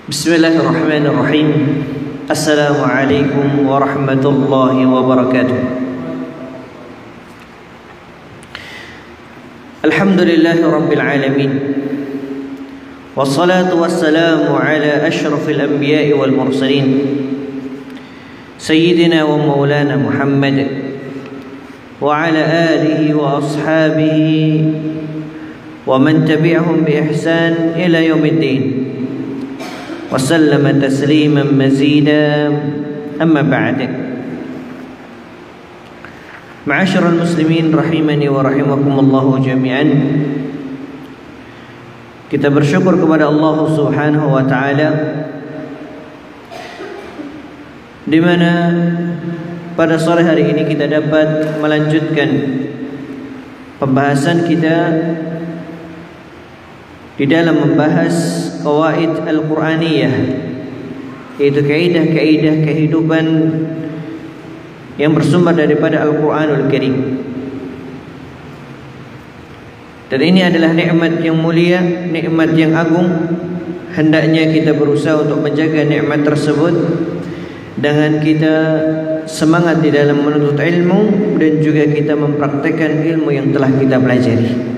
Bismillahirrahmanirrahim. Assalamualaikum warahmatullahi wabarakatuh. Alhamdulillahi rabbil alamin. Wassalatu wassalamu ala ashrafil anbiya'i wal mursalin Sayyidina wa maulana Muhammad wa ala alihi wa ashabihi wa man tabi'ahum bi ihsan ila yaumiddin. وسلم تسليما مزيدا أما بعد معاشر المسلمين rahimani wa rahimakumullah jami'an. Kita bersyukur kepada Allah Subhanahu wa taala di mana pada sore hari ini kita dapat melanjutkan pembahasan kita di dalam membahas qawaid al-Qur'aniyah, yaitu kaidah-kaidah kehidupan yang bersumber daripada Al-Qur'anul Karim. Dan ini adalah nikmat yang mulia, nikmat yang agung. Hendaknya kita berusaha untuk menjaga nikmat tersebut dengan kita semangat di dalam menuntut ilmu dan juga kita mempraktekkan ilmu yang telah kita pelajari.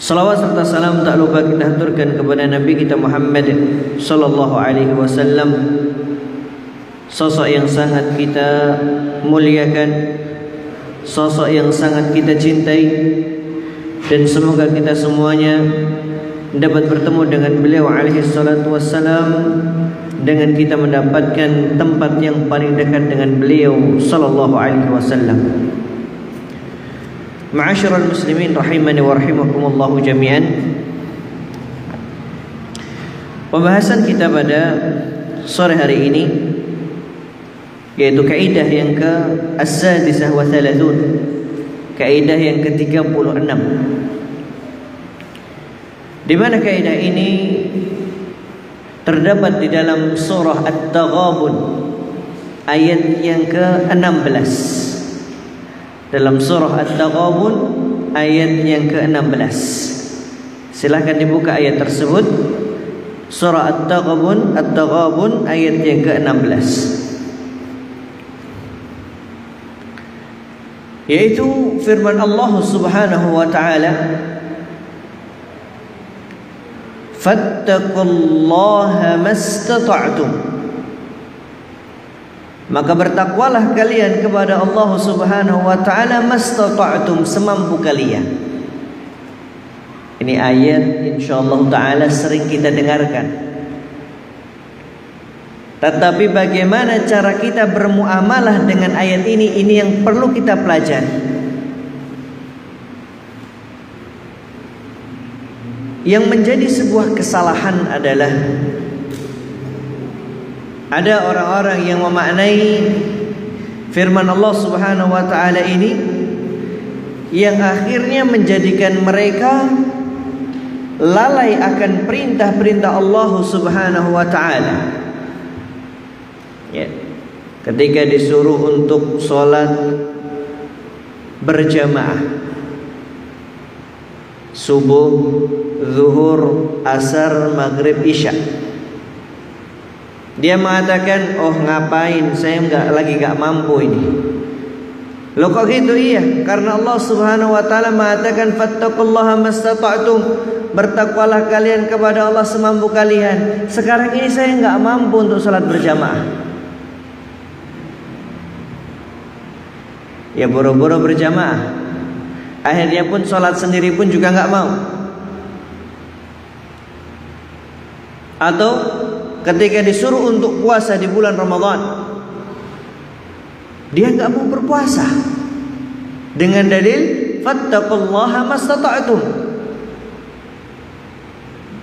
Salawat serta salam tak lupa kita haturkan kepada Nabi kita Muhammad sallallahu alaihi wasallam, sosok yang sangat kita muliakan, sosok yang sangat kita cintai, dan semoga kita semuanya dapat bertemu dengan beliau alaihi salatu wassalam dengan kita mendapatkan tempat yang paling dekat dengan beliau sallallahu alaihi wasallam. Ma'asyiral muslimin rahimani wa rahimakumullah jami'an. Pembahasan kita pada sore hari ini yaitu kaidah yang ke-sadisah wa thalathun, kaidah yang ke-36, di mana kaidah ini terdapat di dalam surah At-Taghabun ayat yang ke-16. Dalam surah At-Taghabun ayat yang ke-16. Silahkan dibuka ayat tersebut. Surah At-Taghabun ayat yang ke-16, yaitu firman Allah Subhanahu wa taala, fattaqullaha mastata'tum, maka bertakwalah kalian kepada Allah Subhanahu wa taala mastata'tum, semampu kalian. Ini ayat insyaallah taala sering kita dengarkan. Tetapi bagaimana cara kita bermuamalah dengan ayat ini yang perlu kita pelajari. Yang menjadi sebuah kesalahan adalah ada orang-orang yang memaknai firman Allah Subhanahu wa taala ini yang akhirnya menjadikan mereka lalai akan perintah-perintah Allah Subhanahu wa taala. Ya. Ketika disuruh untuk sholat berjamaah, subuh, zuhur, asar, maghrib, isya, dia mengatakan, oh ngapain, saya lagi nggak mampu ini. Loh kok gitu? Iya, karena Allah Subhanahu wa taala mengatakan fattaqullaha mastata'tum, bertakwalah kalian kepada Allah semampu kalian. Sekarang ini saya nggak mampu untuk salat berjamaah. Ya boro-boro berjamaah, akhirnya pun salat sendiri pun juga nggak mau. Atau ketika disuruh untuk puasa di bulan Ramadan, dia nggak mau berpuasa dengan dalil fattaqullaha mastata'tum.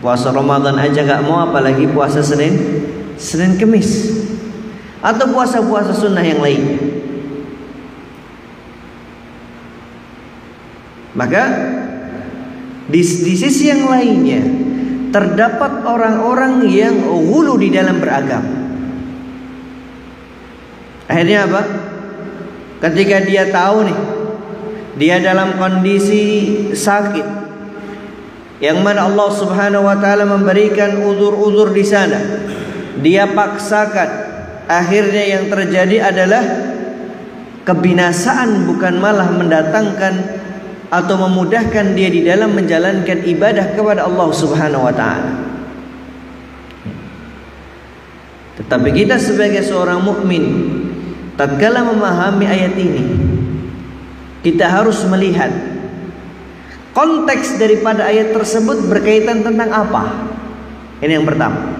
Puasa Ramadan aja nggak mau, apalagi puasa Senin Kemis atau puasa-puasa sunnah yang lainnya. Maka di sisi yang lainnya terdapat orang-orang yang ghulu di dalam beragama. Akhirnya apa? Ketika dia tahu nih, dia dalam kondisi sakit, yang mana Allah Subhanahu wa taala memberikan uzur-uzur di sana, dia paksakan, akhirnya yang terjadi adalah kebinasaan, bukan malah mendatangkan atau memudahkan dia di dalam menjalankan ibadah kepada Allah Subhanahu wa taala. Tetapi kita sebagai seorang mukmin, tatkala memahami ayat ini, kita harus melihat konteks daripada ayat tersebut berkaitan tentang apa. Ini yang pertama.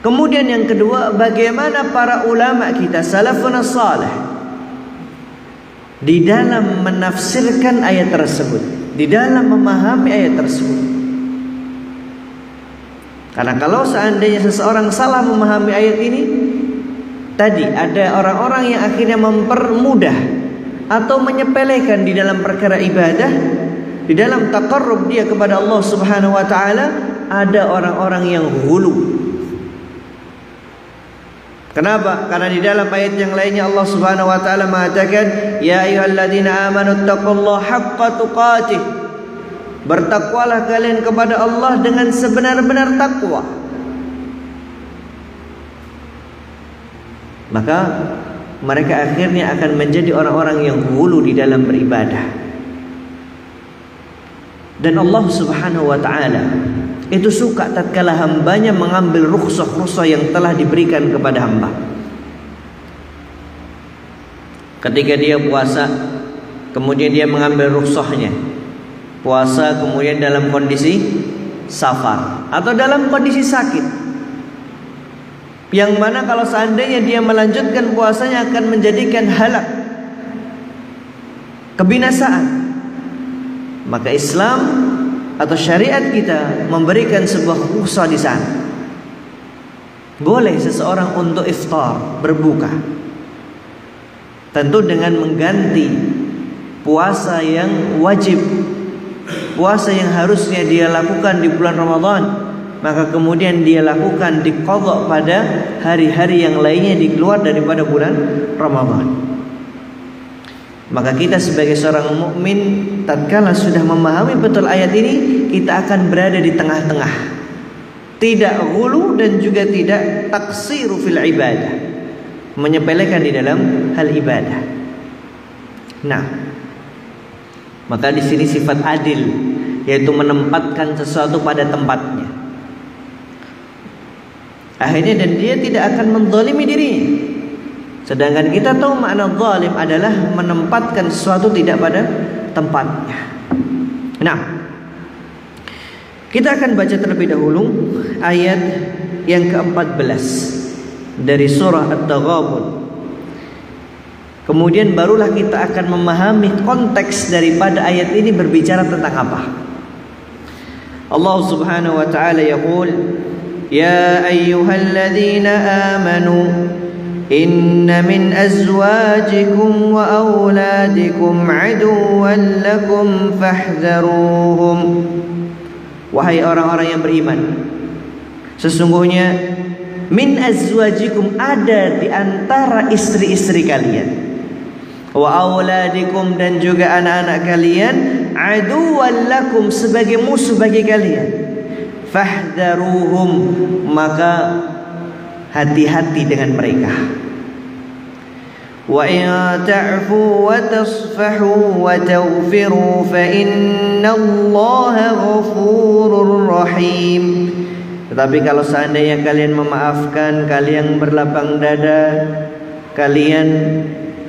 Kemudian yang kedua, bagaimana para ulama kita salafun salih di dalam menafsirkan ayat tersebut, di dalam memahami ayat tersebut. Karena kalau seandainya seseorang salah memahami ayat ini, tadi ada orang-orang yang akhirnya mempermudah atau menyepelekan di dalam perkara ibadah, di dalam taqarrub dia kepada Allah Subhanahu wa taala. Ada orang-orang yang ghulu. Kenapa? Karena di dalam ayat yang lainnya Allah Subhanahu wa taala mengatakan, ya ayyuhalladzina amanu taqullaha haqqa tuqatih. Bertakwalah kalian kepada Allah dengan sebenar-benar takwa. Maka mereka akhirnya akan menjadi orang-orang yang ghulu di dalam beribadah. Dan Allah Subhanahu wa taala itu suka tatkala hambanya mengambil rukhsah-rukhsah yang telah diberikan kepada hamba. Ketika dia puasa, kemudian dia mengambil rukhsahnya. Puasa kemudian dalam kondisi safar atau dalam kondisi sakit, yang mana kalau seandainya dia melanjutkan puasanya akan menjadikan halak, kebinasaan. Maka Islam atau syariat kita memberikan sebuah rukhsah di sana. Boleh seseorang untuk iftar, berbuka, tentu dengan mengganti puasa yang wajib, puasa yang harusnya dia lakukan di bulan Ramadan, maka kemudian dia lakukan di qadha pada hari-hari yang lainnya di keluar daripada bulan Ramadan. Maka kita sebagai seorang mukmin, tatkala sudah memahami betul ayat ini, kita akan berada di tengah-tengah, tidak ghulu dan juga tidak taksiru fil ibadah, menyepelekan di dalam hal ibadah. Nah, maka di sini sifat adil, yaitu menempatkan sesuatu pada tempatnya. Akhirnya dan dia tidak akan menzalimi dirinya. Sedangkan kita tahu makna zalim adalah menempatkan sesuatu tidak pada tempatnya. Nah, kita akan baca terlebih dahulu ayat yang ke-14 dari surah At-Taghabun. Kemudian barulah kita akan memahami konteks daripada ayat ini berbicara tentang apa. Allah Subhanahu wa taala yaqul, ya ayyuhalladzina amanu inna min azwajikum wa auladikum aduwwan lakum fahdharuhum. Wahai orang-orang yang beriman, sesungguhnya min azwajikum, ada di antara istri-istri kalian, wa auladikum, dan juga anak-anak kalian, aduwwan lakum, sebagai musuh bagi kalian, fahdharuhum, maka hati-hati dengan mereka. Wa in ta'fu wa tasfahu wa taghfiru fa innallaha ghafurur rahim. Tetapi kalau seandainya kalian memaafkan, kalian berlapang dada, kalian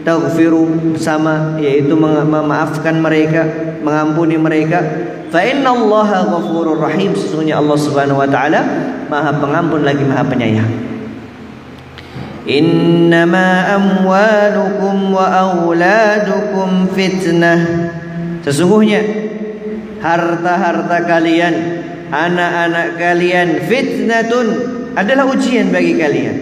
taghfiru sama, yaitu memaafkan mereka, mengampuni mereka, fa innallaha ghafurur rahim, sesungguhnya Allah Subhanahu wa taala Maha Pengampun lagi Maha Penyayang. Innama amwalukum wa auladukum fitnah, sesungguhnya harta-harta kalian, anak-anak kalian, fitnatun, adalah ujian bagi kalian.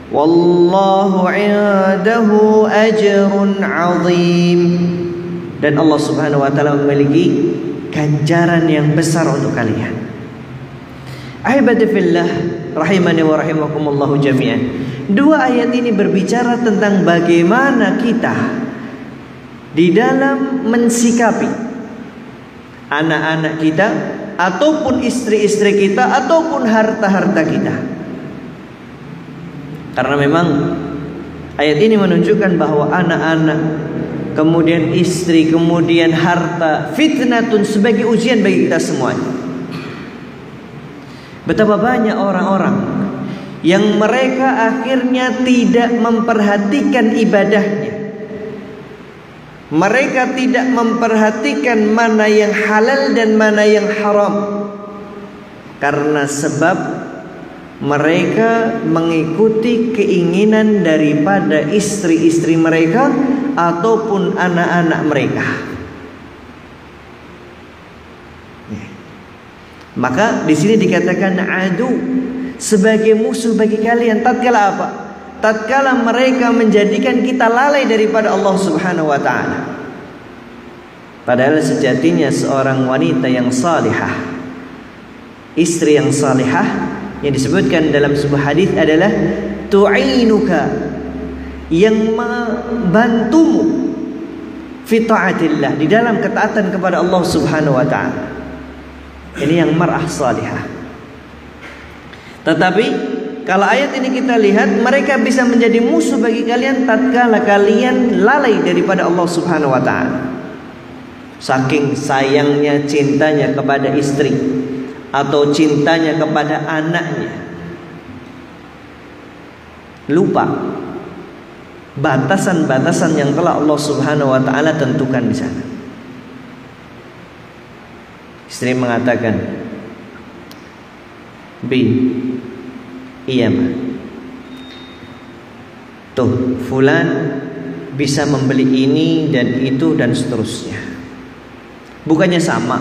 Wallahu indahu ajrun azim, dan Allah Subhanahu wa taala memiliki ganjaran yang besar untuk kalian. Ahibati fillah rahimani wa rahimakumullahu jami'an. Dua ayat ini berbicara tentang bagaimana kita di dalam mensikapi anak-anak kita, ataupun istri-istri kita, ataupun harta-harta kita. Karena memang ayat ini menunjukkan bahwa anak-anak, kemudian istri, kemudian harta, fitnatun, sebagai ujian bagi kita semuanya. Betapa banyak orang-orang yang mereka akhirnya tidak memperhatikan ibadahnya. Mereka tidak memperhatikan mana yang halal dan mana yang haram, karena sebab mereka mengikuti keinginan daripada istri-istri mereka ataupun anak-anak mereka. Maka di sini dikatakan adu, sebagai musuh bagi kalian. Tatkala apa? Tatkala mereka menjadikan kita lalai daripada Allah Subhanahu wa taala. Padahal sejatinya seorang wanita yang salihah, istri yang salihah, yang disebutkan dalam sebuah hadis adalah tu'inuka, yang membantumu fi ta'atillah, di dalam ketaatan kepada Allah Subhanahu wa taala. Ini yang mar'ah salihah. Tetapi kalau ayat ini kita lihat, mereka bisa menjadi musuh bagi kalian tatkala kalian lalai daripada Allah Subhanahu wa taala. Saking sayangnya, cintanya kepada istri atau cintanya kepada anaknya, lupa batasan-batasan yang telah Allah Subhanahu wa taala tentukan di sana. Istri mengatakan, "Bi, iya ma, tuh fulan bisa membeli ini dan itu dan seterusnya." Bukannya sama,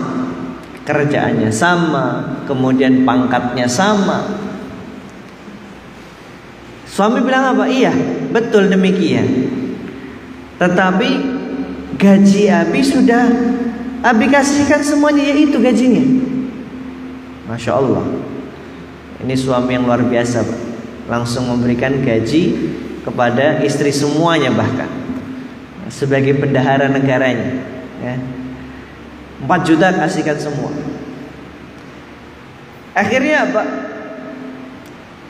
kerjaannya sama, kemudian pangkatnya sama. Suami bilang apa? Iya, betul demikian. Tetapi gaji Abi sudah Abi kasihkan semuanya, yaitu gajinya. Masya Allah. Ini suami yang luar biasa, Pak. Langsung memberikan gaji kepada istri semuanya, bahkan sebagai bendahara negaranya, ya. 4 juta kasihkan semua. Akhirnya apa?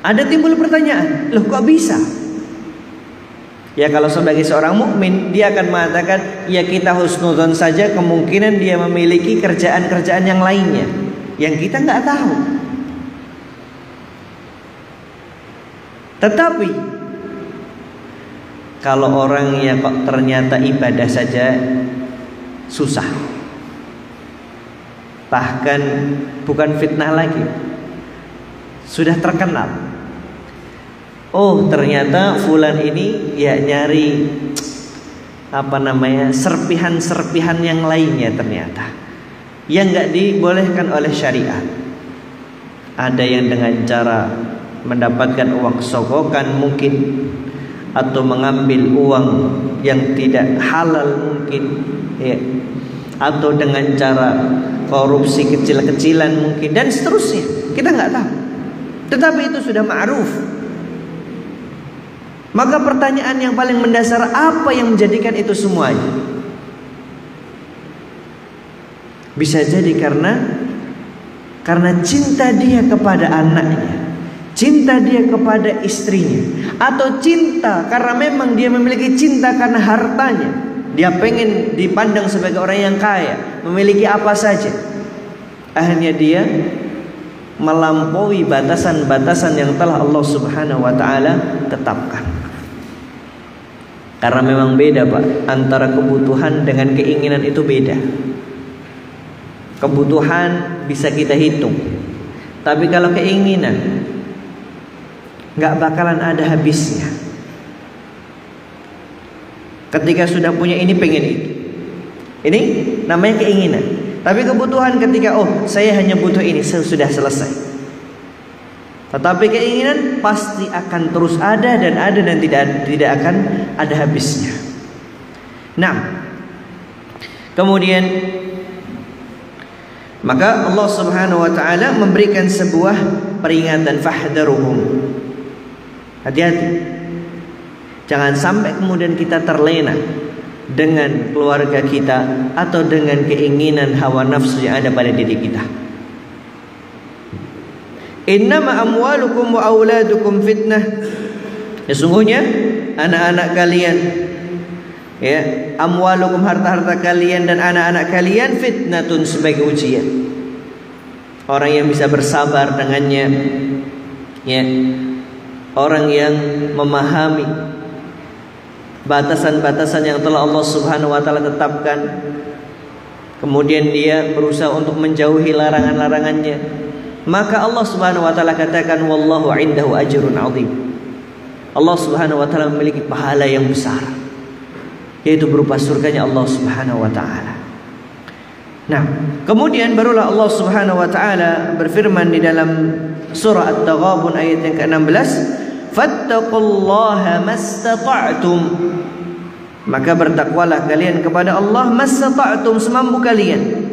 Ada timbul pertanyaan, loh kok bisa? Ya kalau sebagai seorang mukmin, dia akan mengatakan, ya kita husnudzon saja, kemungkinan dia memiliki kerjaan-kerjaan yang lainnya yang kita nggak tahu. Tetapi kalau orang yang kok ternyata ibadah saja susah, bahkan bukan fitnah lagi, sudah terkenal. Oh ternyata fulan ini ya nyari serpihan-serpihan yang lainnya, ternyata yang nggak dibolehkan oleh syariat. Ada yang dengan cara mendapatkan uang sogokan mungkin, atau mengambil uang yang tidak halal mungkin, ya, atau dengan cara korupsi kecil-kecilan mungkin, dan seterusnya. Kita nggak tahu, tetapi itu sudah ma'ruf. Maka pertanyaan yang paling mendasar, apa yang menjadikan itu semuanya? Bisa jadi karena cinta dia kepada anaknya, cinta dia kepada istrinya, atau cinta karena memang dia memiliki cinta karena hartanya. Dia pengen dipandang sebagai orang yang kaya, memiliki apa saja. Akhirnya dia melampaui batasan-batasan yang telah Allah Subhanahu wa taala tetapkan. Karena memang beda, Pak, antara kebutuhan dengan keinginan, itu beda. Kebutuhan bisa kita hitung, tapi kalau keinginan nggak bakalan ada habisnya. Ketika sudah punya ini, pengen itu. Ini namanya keinginan. Tapi kebutuhan ketika, oh saya hanya butuh ini, sudah selesai. Tetapi keinginan pasti akan terus ada dan tidak akan ada habisnya. Nah, kemudian maka Allah Subhanahu wa taala memberikan sebuah peringatan, fahdharuhum. Hati-hati. Jangan sampai kemudian kita terlena dengan keluarga kita atau dengan keinginan hawa nafsu yang ada pada diri kita. Innama amwalukum wa auladukum fitnah. Sesungguhnya anak-anak kalian, ya, amwalukum, harta-harta kalian dan anak-anak kalian, fitnatun, sebagai ujian. Orang yang bisa bersabar dengannya, ya, orang yang memahami batasan-batasan yang telah Allah Subhanahu wa taala tetapkan, kemudian dia berusaha untuk menjauhi larangan-larangannya, maka Allah Subhanahu wa taala katakan wallahu indahu ajrun azim. Allah Subhanahu wa taala memiliki pahala yang besar, yaitu berupa surganya Allah Subhanahu wa taala. Nah, kemudian barulah Allah Subhanahu wa taala berfirman di dalam surah At-Taghabun ayat yang ke-16, fattaqullaha mastata'tum, maka bertakwalah kalian kepada Allah mastata'tum, semampu kalian.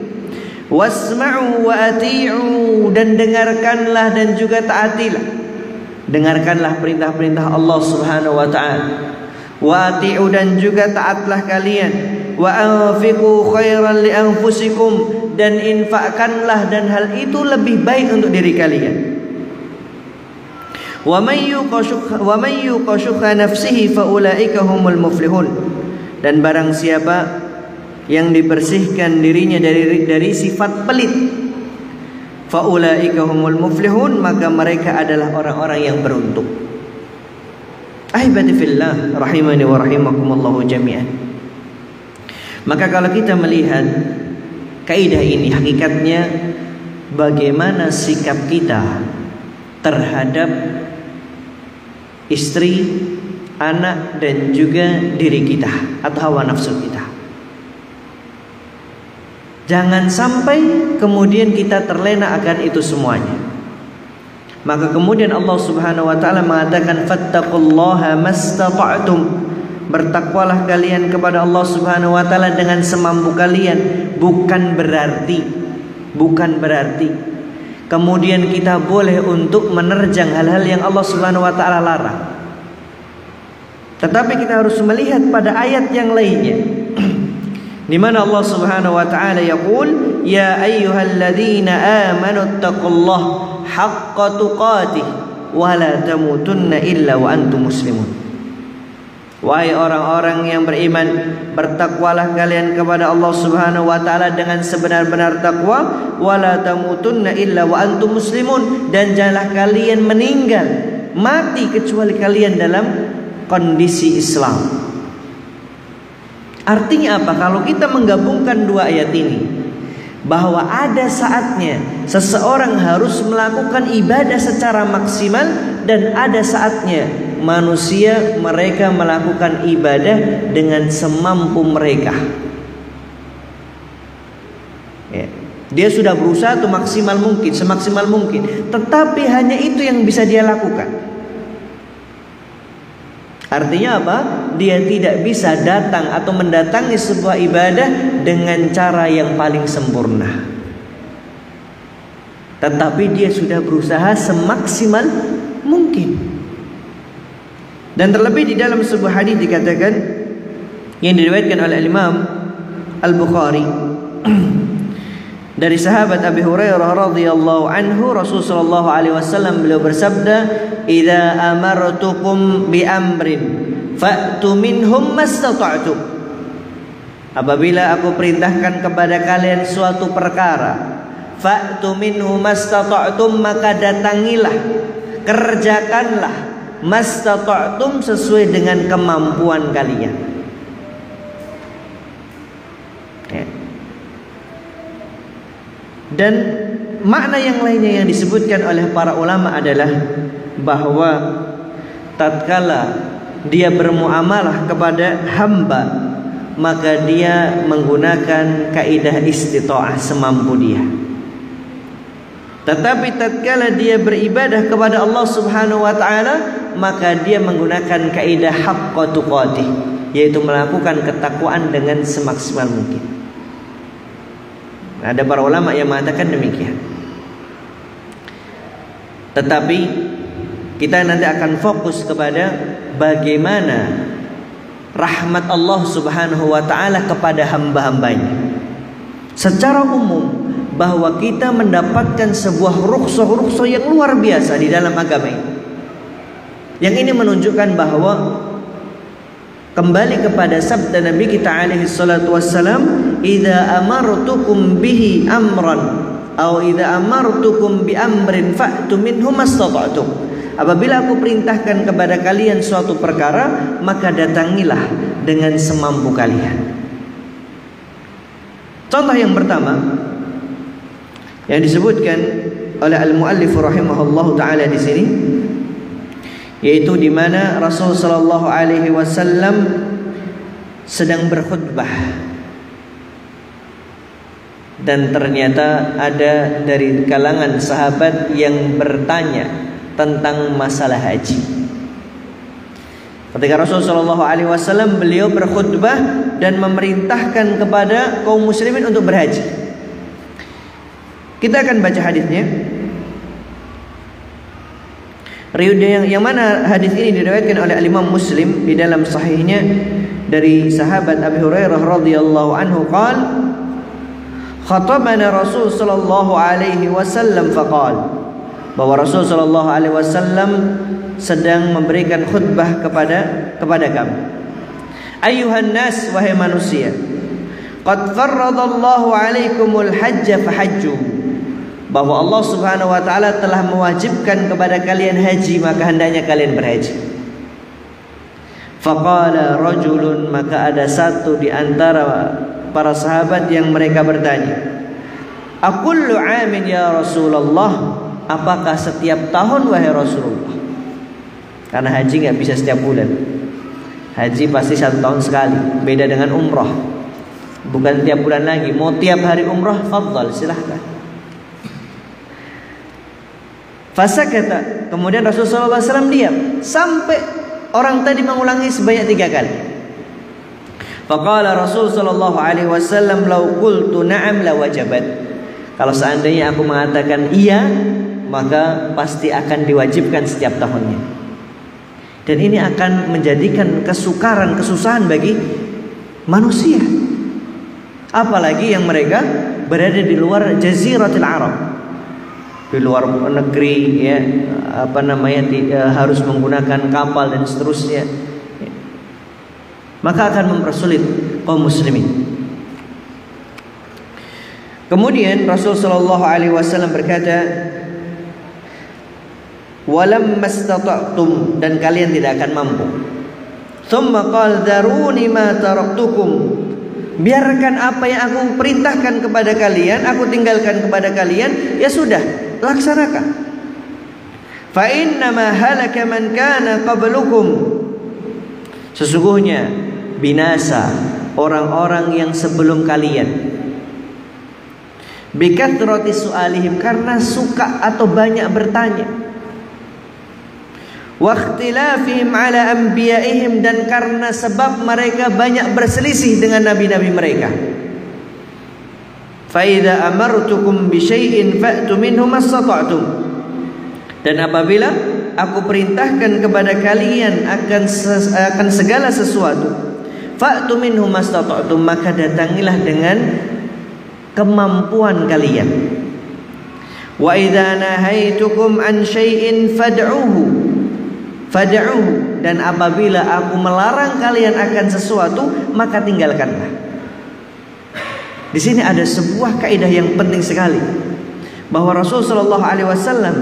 Wasma'u wa ati'u, dan dengarkanlah dan juga taatilah. Dengarkanlah perintah-perintah Allah Subhanahu wa taala. Wa ati'u, dan juga taatlah kalian. Wa anfiqu khairan li anfusikum, dan infakkanlah, dan hal itu lebih baik untuk diri kalian. Wa may yuqa syuha nafsihi fa ulaika humul muflihun, dan barang siapa yang dibersihkan dirinya dari sifat pelit, fa ulaika humul muflihun, maka mereka adalah orang-orang yang beruntung. Ahibati fillah rahimani wa rahimakumullahu jami'an. Maka kalau kita melihat kaidah ini, hakikatnya bagaimana sikap kita terhadap istri, anak, dan juga diri kita atau hawa nafsu kita. Jangan sampai kemudian kita terlena akan itu semuanya. Maka kemudian Allah Subhanahu wa taala mengatakan fattaqullaha mastata'tum, bertakwalah kalian kepada Allah Subhanahu wa taala dengan semampu kalian. Bukan berarti kemudian kita boleh untuk menerjang hal-hal yang Allah Subhanahu wa taala larang. Tetapi kita harus melihat pada ayat yang lainnya, di mana Allah Subhanahu wa taala yaqul, ya ayyuhalladzina amanu taqullaha haqqa tuqatih wa la tamutunna illa wa antum muslimun. Wahai orang-orang yang beriman, bertakwalah kalian kepada Allah Subhanahu wa taala dengan sebenar-benar takwa, wala tamutunna illa wa antum muslimun, dan janganlah kalian meninggal, mati kecuali kalian dalam kondisi Islam. Artinya apa? Kalau kita menggabungkan dua ayat ini, bahwa ada saatnya seseorang harus melakukan ibadah secara maksimal, dan ada saatnya manusia mereka melakukan ibadah dengan semampu mereka. Ya. Dia sudah berusaha tuh maksimal mungkin, semaksimal mungkin, tetapi hanya itu yang bisa dia lakukan. Artinya apa? Dia tidak bisa datang atau mendatangi sebuah ibadah dengan cara yang paling sempurna, tetapi dia sudah berusaha semaksimal mungkin. Dan terlebih di dalam sebuah hadis dikatakan, yang diriwayatkan oleh Imam Al-Bukhari dari sahabat Abi Hurairah radhiyallahu anhu, Rasulullah sallallahu alaihi wasallam beliau bersabda, "Idza amartukum bi amrin fa'tu minhum mastata'tum." Apabila aku perintahkan kepada kalian suatu perkara, fa'tu minhum mastata'tum, maka datangilah, kerjakanlah, mastata'tum, sesuai dengan kemampuan kalian. Ya. Dan makna yang lainnya yang disebutkan oleh para ulama adalah bahwa tatkala dia bermuamalah kepada hamba, maka dia menggunakan kaidah istita'ah, semampu dia. Tetapi tatkala dia beribadah kepada Allah Subhanahu wa taala, maka dia menggunakan kaidah haqqa tuqatih, yaitu melakukan ketakwaan dengan semaksimal mungkin. Ada para ulama yang mengatakan demikian. Tetapi kita nanti akan fokus kepada bagaimana rahmat Allah Subhanahu wa taala kepada hamba-hambanya. Secara umum bahwa kita mendapatkan sebuah rukhsah yang luar biasa di dalam agama ini. Yang ini menunjukkan bahwa kembali kepada sabda Nabi kita alaihi salatu wassalam, "Idza amartukum bihi amran atau idza amartukum bi amrin fa'tu minhu mastata'tum." Apabila aku perintahkan kepada kalian suatu perkara, maka datangilah dengan semampu kalian. Contoh yang pertama yang disebutkan oleh al-muallif rahimahullahu taala di sini, yaitu di mana Rasul sallallahu alaihi wasallam sedang berkhutbah dan ternyata ada dari kalangan sahabat yang bertanya tentang masalah haji. Ketika Rasul sallallahu alaihi wasallam beliau berkhutbah dan memerintahkan kepada kaum muslimin untuk berhaji. Kita akan baca hadisnya. Riwayat yang mana hadis ini diriwayatkan oleh Imam Muslim di dalam sahihnya dari sahabat Abi Hurairah radhiyallahu anhu qala khatabana Rasul sallallahu alaihi wasallam faqala, bahwa Rasul sallallahu alaihi wasallam sedang memberikan khutbah kepada kami. Ayuhan nas, wahai manusia, qad farradallahu alaikumul hajja fahajju, bahwa Allah Subhanahu wa taala telah mewajibkan kepada kalian haji, maka hendaknya kalian berhaji. Faqala rajulun, maka ada satu di antara para sahabat yang mereka bertanya, "Aqullu amin ya Rasulullah?" Apakah setiap tahun wahai Rasulullah? Karena haji nggak bisa setiap bulan. Haji pasti 1 tahun sekali. Beda dengan umrah, bukan tiap bulan lagi. Mau tiap hari umrah, fadhal, silahkan. Fasakata, kemudian Rasulullah SAW diam sampai orang tadi mengulangi sebanyak 3 kali. Faqala Rasul sallallahu alaihi wasallam, "Lau qultu na'am la wajabat." Kalau seandainya aku mengatakan iya, maka pasti akan diwajibkan setiap tahunnya. Dan ini akan menjadikan kesusahan bagi manusia. Apalagi yang mereka berada di luar Jaziratul Arab, di luar negeri, ya, harus menggunakan kapal dan seterusnya. Maka akan mempersulit kaum muslimin. Kemudian Rasul sallallahu alaihi wasallam berkata, "Walam mastata'tum," dan kalian tidak akan mampu. Tsumma qala daruni ma taraktukum, biarkan apa yang aku perintahkan kepada kalian, aku tinggalkan kepada kalian, ya sudah, laksanakan. Fa inna ma halaka man kana qablukum, sesungguhnya binasa orang-orang yang sebelum kalian. Bikatrati su'alihim, karena suka atau banyak bertanya. Wa ikhtilafihim ala anbiya'ihim, dan karena sebab mereka banyak berselisih dengan nabi-nabi mereka. Fa idza amartukum bi syai'in fa'tu minhu mastata'tum, dan apabila aku perintahkan kepada kalian akan segala sesuatu, fa'tu minhu mastata'tum, maka datangilah dengan kemampuan kalian. Wa idza nahaitukum an syai'in fad'uhu, dan apabila aku melarang kalian akan sesuatu, maka tinggalkanlah. Di sini ada sebuah kaidah yang penting sekali, bahwa Rasulullah sallallahu alaihi wasallam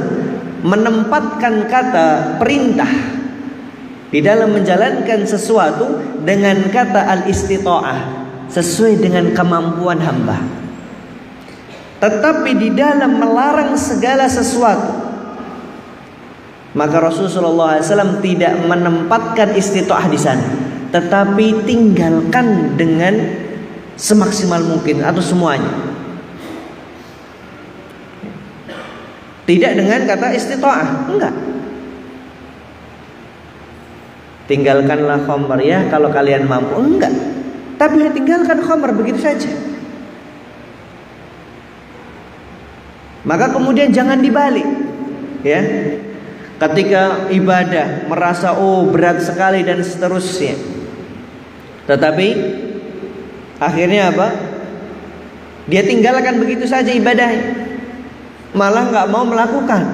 menempatkan kata perintah di dalam menjalankan sesuatu dengan kata al-istita'ah, sesuai dengan kemampuan hamba. Tetapi di dalam melarang segala sesuatu, maka Rasulullah SAW tidak menempatkan istita'ah di sana, tetapi tinggalkan dengan semaksimal mungkin atau semuanya. Tidak dengan kata istita'ah, enggak. Tinggalkanlah khamr ya kalau kalian mampu, enggak. Tapi tinggalkan khamr begitu saja. Maka kemudian jangan dibalik, ya. Ketika ibadah merasa berat sekali dan seterusnya, Tetapi akhirnya apa? Dia tinggalkan begitu saja ibadahnya, malah nggak mau melakukan.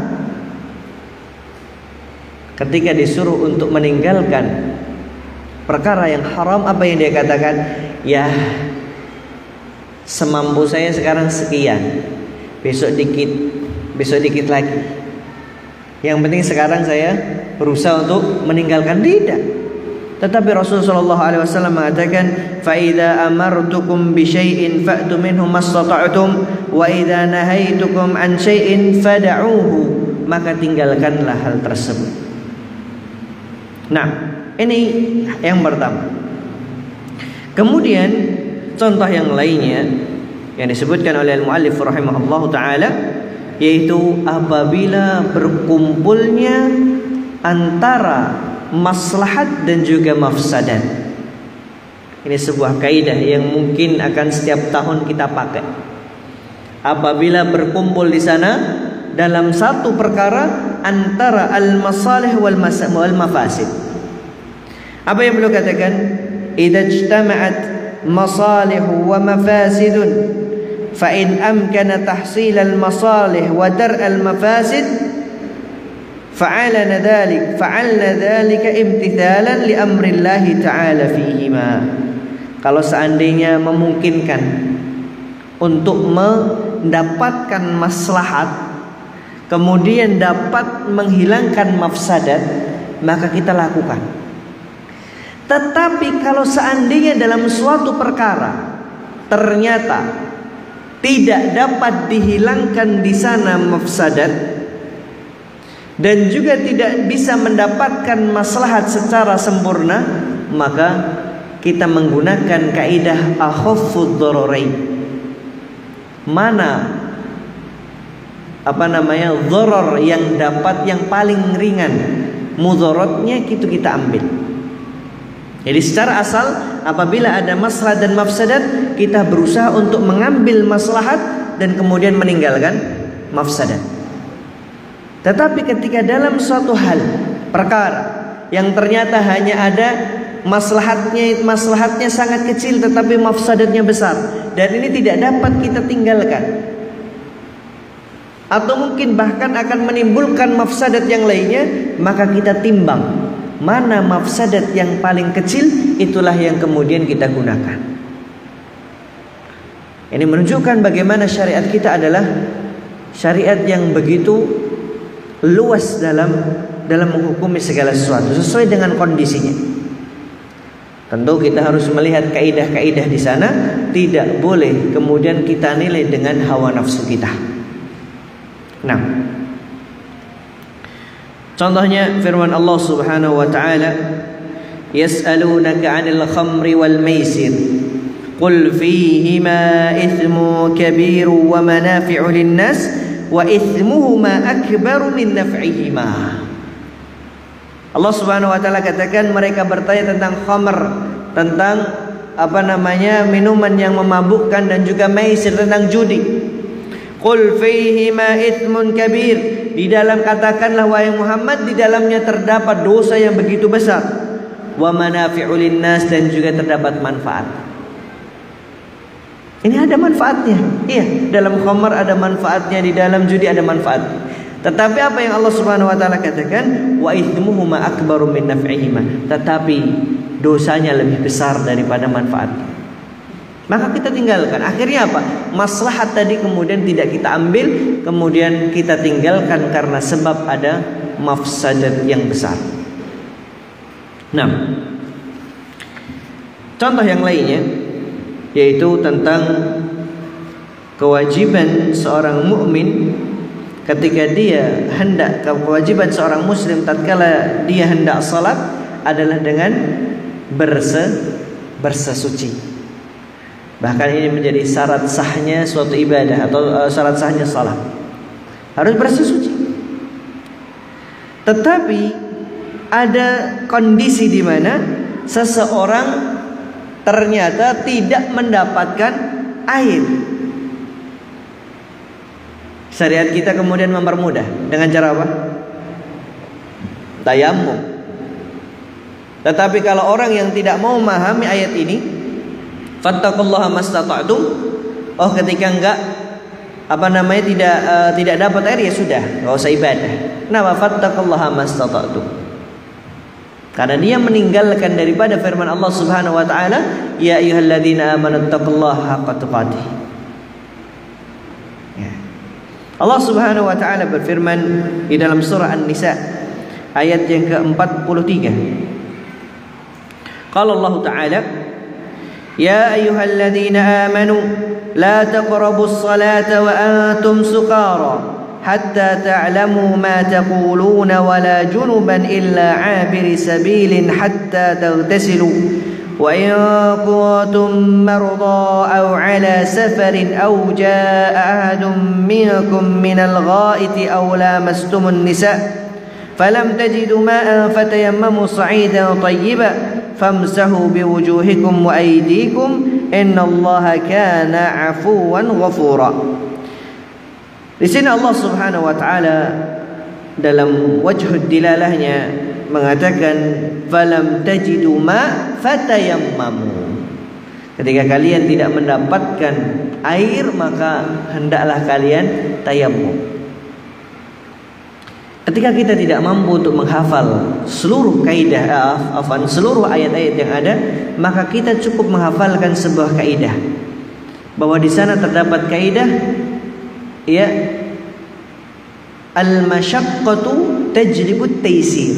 Ketika disuruh untuk meninggalkan perkara yang haram, apa yang dia katakan? Ya, semampu saya sekarang sekian, besok dikit lagi. Yang penting sekarang saya berusaha untuk meninggalkan. Tidak. Tetapi Rasulullah SAW mengatakan, "Faida amartukum bi syai'in fa'tu minhu mastata'tum, wa idza nahaitukum an syai'in fad'uuhu." Maka tinggalkanlah hal tersebut. Nah, ini yang pertama. Kemudian contoh yang lainnya yang disebutkan oleh al-muallif rahimahullahu taala, yaitu apabila berkumpulnya antara maslahat dan juga mafsadat. Ini sebuah kaidah yang mungkin akan setiap tahun kita pakai. Apabila berkumpul di sana dalam satu perkara antara al-masalih wal mafasid. Apa yang beliau katakan? Idza ijtama'at masalih wa mafasidun fa in amkana tahsil al-masalih wa dar' al-mafasid fa'alna dhalika imtithalan li amrillah ta'ala fihima. Kalau seandainya memungkinkan untuk mendapatkan maslahat kemudian dapat menghilangkan mafsadat, maka kita lakukan. Tetapi kalau seandainya dalam suatu perkara ternyata tidak dapat dihilangkan di sana mafsadat dan juga tidak bisa mendapatkan maslahat secara sempurna, maka kita menggunakan kaidah akhaffud dhararain. Mana dharar yang paling ringan mudaratnya, itu kita ambil. Jadi secara asal apabila ada maslahat dan mafsadat, kita berusaha untuk mengambil maslahat dan kemudian meninggalkan mafsadat. Tetapi ketika dalam suatu hal perkara yang ternyata hanya ada maslahatnya sangat kecil tetapi mafsadatnya besar, dan ini tidak dapat kita tinggalkan, atau mungkin bahkan akan menimbulkan mafsadat yang lainnya, maka kita timbang mana mafsadat yang paling kecil, itulah yang kemudian kita gunakan. Ini menunjukkan bagaimana syariat kita adalah syariat yang begitu luas dalam menghukumi segala sesuatu sesuai dengan kondisinya. Tentu kita harus melihat kaidah-kaidah di sana, tidak boleh kemudian kita nilai dengan hawa nafsu kita. Nah, contohnya firman Allah Subhanahu wa taala, "Yas'alunaka 'anil khamri wal maisir, qul fihima ithmun kabirun wa manafi'u lin-nas wa ithmuhuma akbaru min naf'ihima." Allah Subhanahu wa taala katakan, mereka bertanya tentang khamr, tentang minuman yang memabukkan, dan juga maisir, tentang judi. Qul fihima ithmun kabir, di dalam katakanlah wahai Muhammad, di dalamnya terdapat dosa yang begitu besar. Wa manafi'u linnas, dan juga terdapat manfaat. Ini ada manfaatnya. Iya, dalam khamar ada manfaatnya, di dalam judi ada manfaat. Tetapi apa yang Allah Subhanahu wa taala katakan? Wa ithmuhuma akbaru min naf'ihima. Tetapi dosanya lebih besar daripada manfaatnya. Maka kita tinggalkan. Akhirnya apa? Maslahat tadi kemudian tidak kita ambil, kemudian kita tinggalkan karena sebab ada mafsadat yang besar. Nah, contoh yang lainnya yaitu tentang kewajiban seorang mukmin ketika dia hendak, kewajiban seorang muslim tatkala dia hendak salat adalah dengan bersesuci. Bahkan ini menjadi syarat sahnya suatu ibadah atau syarat sahnya salat, harus bersesuci. Tetapi ada kondisi di mana seseorang ternyata tidak mendapatkan air. Syariat kita kemudian mempermudah dengan cara apa? Tayammum. Tetapi kalau orang yang tidak mau memahami ayat ini, fattaqullaha mastata'tum, oh ketika enggak tidak dapat air ya sudah, enggak usah ibadah. Kenapa? Fattaqullaha mastata'tum. Karena dia meninggalkan daripada firman Allah Subhanahu wa taala, ya ayyuhalladzina amanu taqullaha haqqa tuqatih. Ya. Allah Subhanahu wa taala berfirman di dalam surah An-Nisa ayat yang ke-43. Qala Allah taala, ya ayyuhalladzina amanu la taqrabus salata wa antum sukara hatta ta'lamu ma taquluna wa la junuban illa 'abiri sabilin hatta taghtasilu wa in kuntum marda aw 'ala safarin aw jaa'a ahadun minkum minal ghaiti aw lamastumun nisa' falam tajidu ma'an fatayammamu sa'idan tayyiban famsahu biwujuhikum wa aydikum innallaha kana 'afuwan ghafura. Di sini Allah Subhanahu wa taala dalam wajhud dilalahnya mengatakan falam tajidu ma fatayammamu. Ketika kalian tidak mendapatkan air maka hendaklah kalian tayammum. Ketika kita tidak mampu untuk menghafal seluruh kaidah seluruh ayat-ayat yang ada, maka kita cukup menghafalkan sebuah kaidah. Bahwa di sana terdapat kaidah ya, al-masyaqqatu tajlibut taysir,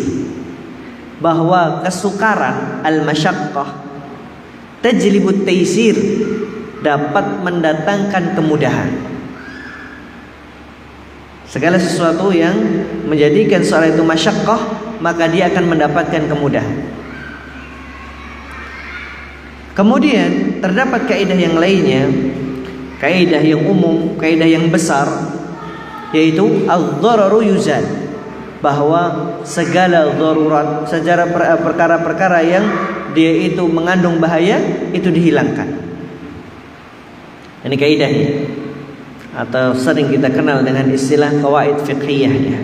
bahwa kesukaran al-masyaqqah tajlibut taysir dapat mendatangkan kemudahan. Segala sesuatu yang menjadikan seorang itu masyaqqah, maka dia akan mendapatkan kemudahan. Kemudian terdapat kaidah yang lainnya, kaidah yang umum, kaidah yang besar, yaitu ad-dhararu yuzal, bahwa segala darurat, secara perkara-perkara yang dia itu mengandung bahaya itu dihilangkan. Ini kaidahnya, atau sering kita kenal dengan istilah qawaid fiqhiyahnya.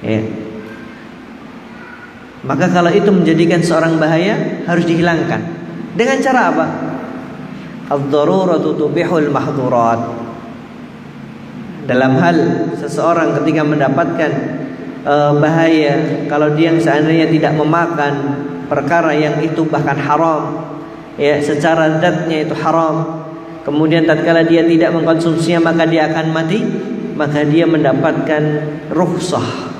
Ya. Maka kalau itu menjadikan seorang bahaya harus dihilangkan. Dengan cara apa? Ad-daruratu tubihul mahdhurat. Dalam hal seseorang ketika mendapatkan bahaya, kalau dia seandainya tidak memakan perkara yang itu bahkan haram, ya secara zatnya itu haram, kemudian tatkala dia tidak mengkonsumsinya maka dia akan mati, maka dia mendapatkan rukhsah,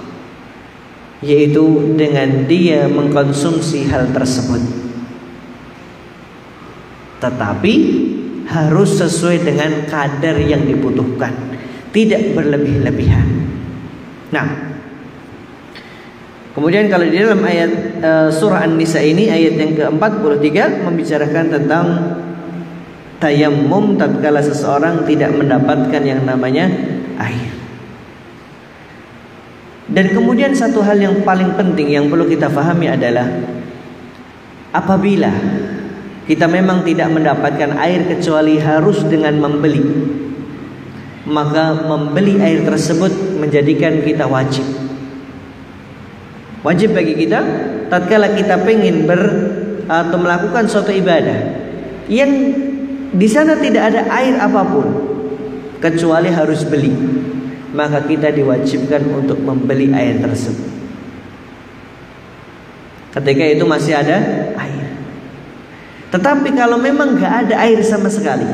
yaitu dengan dia mengkonsumsi hal tersebut. Tetapi harus sesuai dengan kadar yang dibutuhkan, tidak berlebih-lebihan. Nah, kemudian kalau di dalam ayat surah An-Nisa ini ayat yang ke-43 membicarakan tentang tayammum tatkala seseorang tidak mendapatkan yang namanya air. Dan kemudian satu hal yang paling penting yang perlu kita pahami adalah apabila kita memang tidak mendapatkan air kecuali harus dengan membeli, maka membeli air tersebut menjadikan kita wajib. Wajib bagi kita tatkala kita pengen atau melakukan suatu ibadah yang di sana tidak ada air apapun kecuali harus beli, maka kita diwajibkan untuk membeli air tersebut. Ketika itu masih ada air. Tetapi kalau memang nggak ada air sama sekali,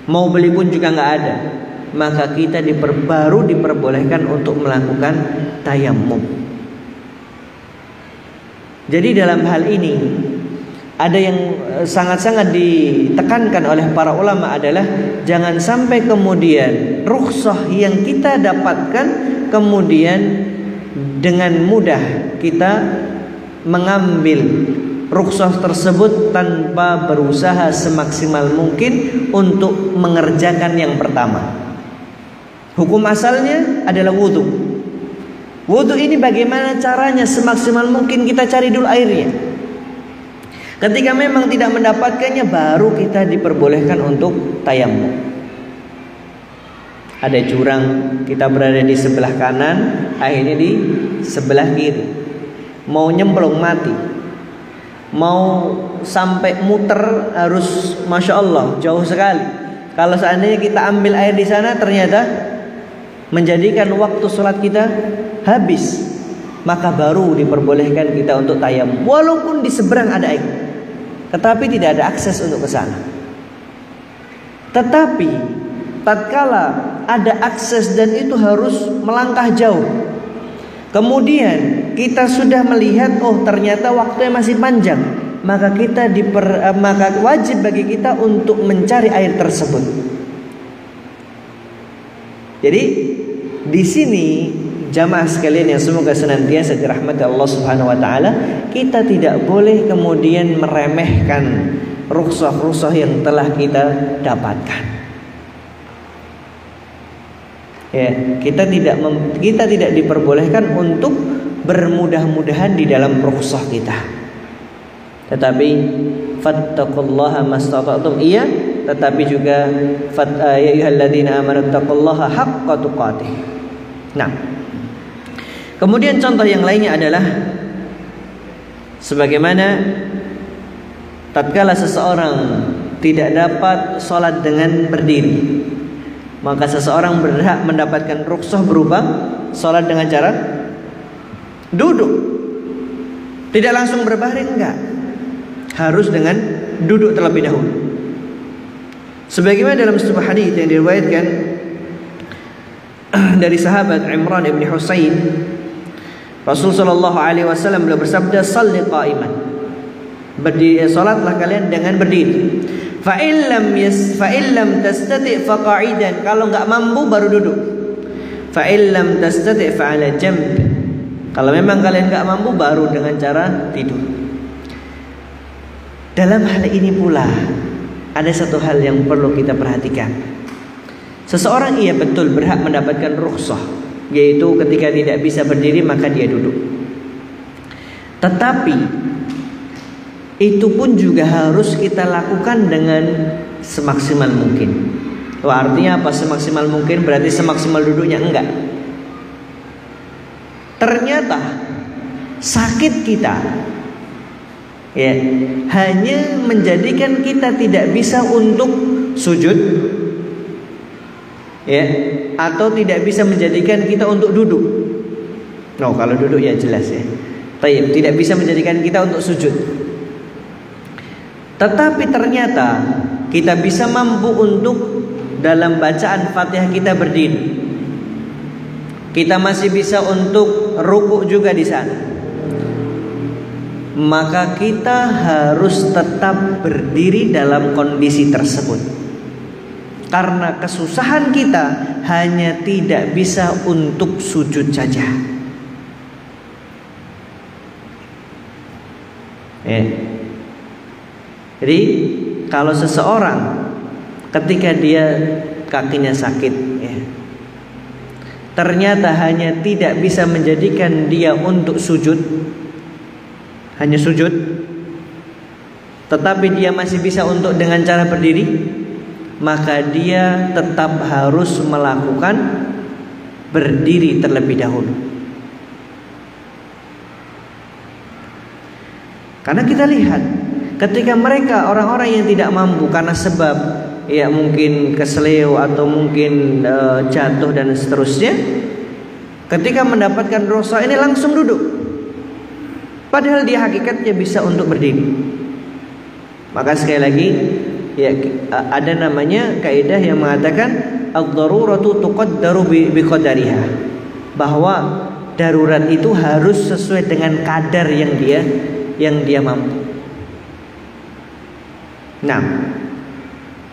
mau beli pun juga nggak ada, maka kita baru diperbolehkan untuk melakukan tayammum. Jadi dalam hal ini ada yang sangat-sangat ditekankan oleh para ulama adalah jangan sampai kemudian rukhsah yang kita dapatkan kemudian dengan mudah kita mengambil rukhsah tersebut tanpa berusaha semaksimal mungkin untuk mengerjakan yang pertama. Hukum asalnya adalah wudu. Wudu ini bagaimana caranya? Semaksimal mungkin kita cari dulu airnya. Ketika memang tidak mendapatkannya, baru kita diperbolehkan untuk tayammum. Ada jurang, kita berada di sebelah kanan, akhirnya di sebelah kiri. Mau nyemplung mati, mau sampai muter harus Masya Allah jauh sekali. Kalau seandainya kita ambil air di sana ternyata menjadikan waktu sholat kita habis, maka baru diperbolehkan kita untuk tayamum. Walaupun di seberang ada air, tetapi tidak ada akses untuk ke sana. Tetapi tatkala ada akses dan itu harus melangkah jauh, kemudian kita sudah melihat oh ternyata waktunya masih panjang, maka maka wajib bagi kita untuk mencari air tersebut. Jadi di sini jamaah sekalian yang semoga senantiasa dirahmati Allah Subhanahu wa taala, kita tidak boleh kemudian meremehkan rukhsah-rukhsah yang telah kita dapatkan. Ya, kita tidak diperbolehkan untuk bermudah-mudahan di dalam rukhsah kita. Tetapi fattaqullaha mastata'tum, iya, tetapi juga ya ayyuhalladzina amanu taqullaha haqqa tuqatih. Nah, kemudian contoh yang lainnya adalah sebagaimana tatkala seseorang tidak dapat sholat dengan berdiri, maka seseorang berhak mendapatkan rukhsah berupa sholat dengan cara duduk. Tidak langsung berbaring, enggak, harus dengan duduk terlebih dahulu. Sebagaimana dalam sebuah hadis yang diriwayatkan dari sahabat Imran bin Husain, Rasul sallallahu alaihi wasallam beliau bersabda, "Shalli qa'iman." Berdiri, salatlah kalian dengan berdiri. Fa illam tastati' fa qa'idan. Kalau enggak mampu baru duduk. Fa illam tastati' fa 'ala jamb. Kalau memang kalian enggak mampu baru dengan cara tidur. Dalam hal ini pula ada satu hal yang perlu kita perhatikan. Seseorang iya betul berhak mendapatkan rukhsah, yaitu ketika tidak bisa berdiri maka dia duduk. Tetapi itu pun juga harus kita lakukan dengan semaksimal mungkin. Artinya apa semaksimal mungkin? Berarti semaksimal duduknya enggak. Ternyata sakit kita ya hanya menjadikan kita tidak bisa untuk sujud, ya, atau tidak bisa menjadikan kita untuk duduk. No, kalau duduk ya jelas ya. Baik, tidak bisa menjadikan kita untuk sujud. Tetapi ternyata kita bisa mampu untuk dalam bacaan Fatihah kita berdiri. Kita masih bisa untuk rukuk juga di sana. Maka kita harus tetap berdiri dalam kondisi tersebut. Karena kesusahan kita hanya tidak bisa untuk sujud saja. Jadi kalau seseorang ketika dia kakinya sakit, ya, ternyata hanya tidak bisa menjadikan dia untuk sujud, hanya sujud, tetapi dia masih bisa untuk dengan cara berdiri, maka dia tetap harus melakukan berdiri terlebih dahulu. Karena kita lihat ketika mereka orang-orang yang tidak mampu karena sebab ya mungkin keseleo atau mungkin jatuh dan seterusnya, ketika mendapatkan rukhsah ini langsung duduk, padahal dia hakikatnya bisa untuk berdiri. Maka sekali lagi ya ada namanya kaidah yang mengatakan ad-daruratu tuqaddaru biqadariha, bahwa darurat itu harus sesuai dengan kadar yang dia mampu. Nah,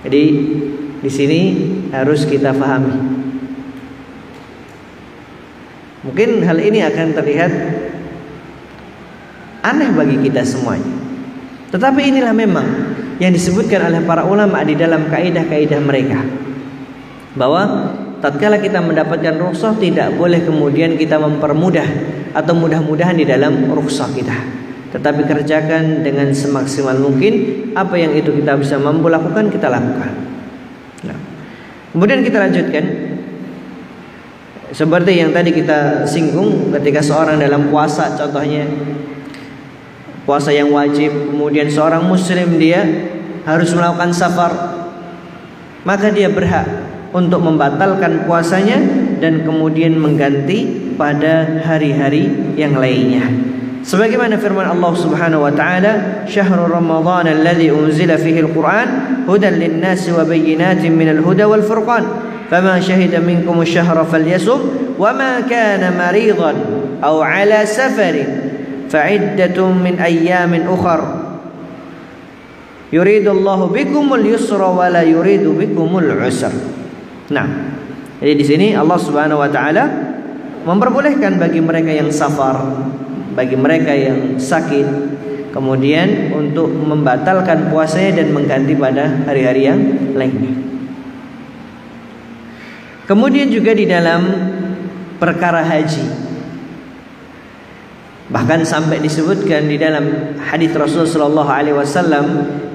jadi di sini harus kita pahami. Mungkin hal ini akan terlihat aneh bagi kita semuanya. Tetapi inilah memang yang disebutkan oleh para ulama di dalam kaidah-kaidah mereka, bahwa tatkala kita mendapatkan rukhsah tidak boleh kemudian kita mempermudah atau mudah-mudahan di dalam rukhsah kita, tetapi kerjakan dengan semaksimal mungkin. Apa yang itu kita bisa mampu lakukan, kita lakukan. Nah, kemudian kita lanjutkan. Seperti yang tadi kita singgung, ketika seorang dalam puasa contohnya puasa yang wajib, kemudian seorang muslim dia harus melakukan safar, maka dia berhak untuk membatalkan puasanya dan kemudian mengganti pada hari-hari yang lainnya. Sebagaimana firman Allah Subhanahu wa taala, "Syahrul Ramadan alladzi unzila fihi al-Qur'an hudan lin-nasi wa bayyinatin minal huda wal furqan, faman syahida minkum asy-syahra falyasum wa ma kana maridan aw 'ala safarin fa'iddatun min ayyamin ukhar yuridullahu bikumul yusra wa la yuridu bikumul 'usra." Nah, jadi di sini Allah Subhanahu wa taala memperbolehkan bagi mereka yang safar, bagi mereka yang sakit, kemudian untuk membatalkan puasanya dan mengganti pada hari-hari yang lainnya. Kemudian juga di dalam perkara haji, bahkan sampai disebutkan di dalam hadis Rasulullah sallallahu alaihi wasallam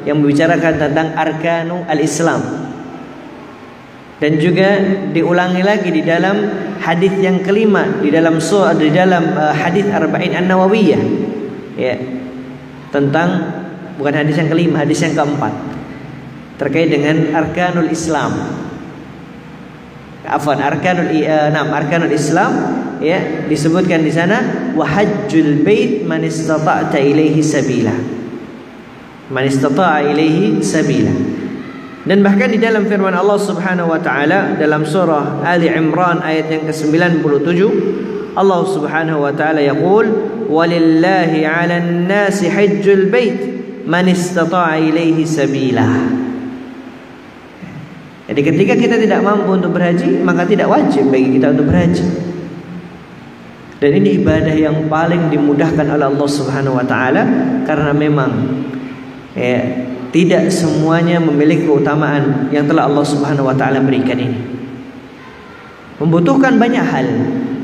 yang membicarakan tentang arkanu al-Islam. Dan juga diulangi lagi di dalam hadis yang kelima di dalam hadis Arba'in An-Nawawiyah, ya, tentang, bukan hadis yang kelima, hadis yang keempat terkait dengan arkanul Islam. Arkanul Islam, ya, disebutkan di sana wa hajjul bait man istata'ta ilaihi sabila. Man istata'a ilaihi sabila. Dan bahkan di dalam firman Allah Subhanahu wa taala dalam surah Ali Imran ayat yang ke-97, Allah Subhanahu wa taala yaqul walillahi 'alan nasi hajjul bait man istata'a ilaihi sabila. Jadi ketika kita tidak mampu untuk berhaji, maka tidak wajib bagi kita untuk berhaji. Dan ini ibadah yang paling dimudahkan oleh Allah Subhanahu wa taala, karena memang, ya, tidak semuanya memiliki keutamaan yang telah Allah Subhanahu wa taala berikan ini. Membutuhkan banyak hal,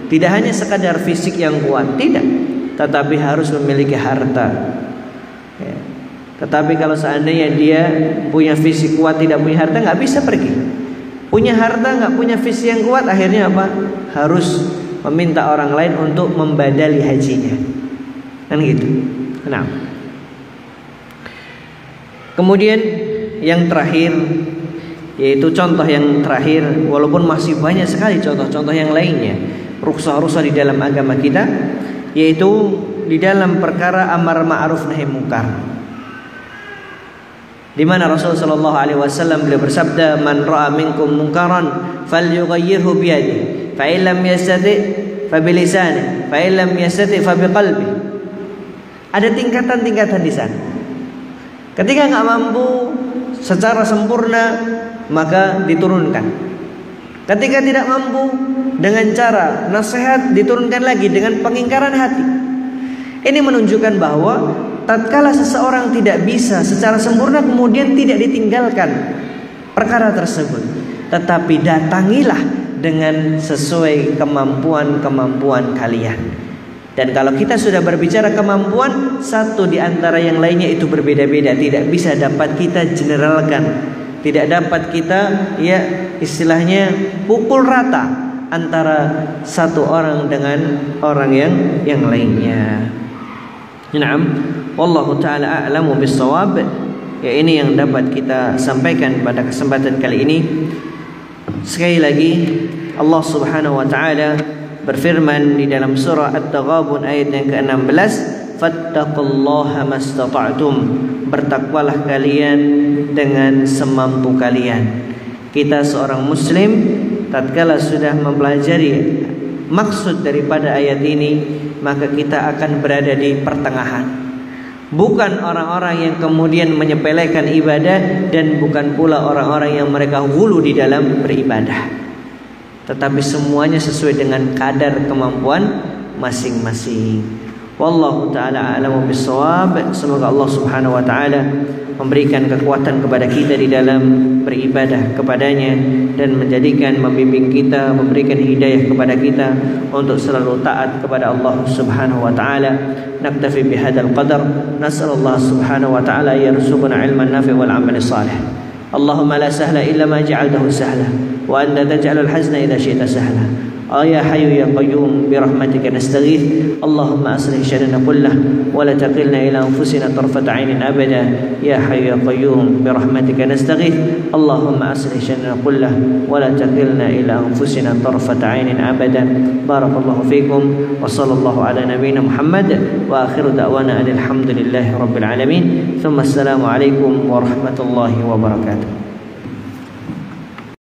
tidak hanya sekadar fisik yang kuat, tidak, tetapi harus memiliki harta. Ya. Tetapi kalau seandainya dia punya fisik kuat, tidak punya harta, nggak bisa pergi. Punya harta, nggak punya fisik yang kuat, akhirnya apa? Harus meminta orang lain untuk membadali hajinya, kan gitu. Nah, kemudian yang terakhir, yaitu contoh yang terakhir, walaupun masih banyak sekali contoh-contoh yang lainnya, rukhsah-rukhsah di dalam agama kita, yaitu di dalam perkara amar ma'ruf nahi munkar, di mana Rasulullah sallallahu alaihi wasallam beliau bersabda, "Man ra'a minkum munkaran falyughayyirhu bi yadihi, fa in lam yastati' fa bi lisanihi, fa in lam yastati' fa bi qalbihi." Ada tingkatan-tingkatan di sana. Ketika nggak mampu secara sempurna, maka diturunkan. Ketika tidak mampu, dengan cara nasihat, diturunkan lagi dengan pengingkaran hati. Ini menunjukkan bahwa tatkala seseorang tidak bisa secara sempurna, kemudian tidak ditinggalkan perkara tersebut, tetapi datangilah dengan sesuai kemampuan kalian. Dan kalau kita sudah berbicara kemampuan, satu di antara yang lainnya itu berbeda-beda, tidak bisa dapat kita generalkan, tidak dapat kita, ya, istilahnya pukul rata antara satu orang dengan orang yang lainnya. Naam, wallahu taala a'lamu bis-shawab. Ya, ini yang dapat kita sampaikan pada kesempatan kali ini. Sekali lagi, Allah Subhanahu wa taala berfirman di dalam surah At-Taghabun ayat yang ke-16, fattaqullaha mastata'tum, bertakwalah kalian dengan semampu kalian. Kita seorang muslim tatkala sudah mempelajari maksud daripada ayat ini, maka kita akan berada di pertengahan. Bukan orang-orang yang kemudian menyepelekan ibadah, dan bukan pula orang-orang yang mereka hulu di dalam beribadah, tetapi semuanya sesuai dengan kadar kemampuan masing-masing. Wallahu ta'ala a'lamu bis-shawab. Semoga Allah Subhanahu wa ta'ala memberikan kekuatan kepada kita di dalam beribadah kepadanya, dan membimbing kita, memberikan hidayah kepada kita untuk selalu taat kepada Allah Subhanahu wa ta'ala. Naktafi bihadzal qadar. Nas'alullah Subhanahu wa ta'ala yarzuqna ilman nafi' wal 'amal salih. Allahumma la sahla illa ma ja'altahu sahla wa anta taj'alul hazna idza syi'ta sahla. يا حي يا قيوم برحمتك نستغيث اللهم أصلح شأننا كله ولا تكلنا إلى أنفسنا طرفة عين أبدا يا حي يا قيوم برحمتك نستغيث اللهم أصلح شأننا كله ولا تكلنا إلى أنفسنا طرفة عين أبدا بارك الله فيكم وصلى الله على نبينا محمد وآخر دعوانا أن الحمد لله رب العالمين ثم السلام عليكم ورحمة الله وبركاته.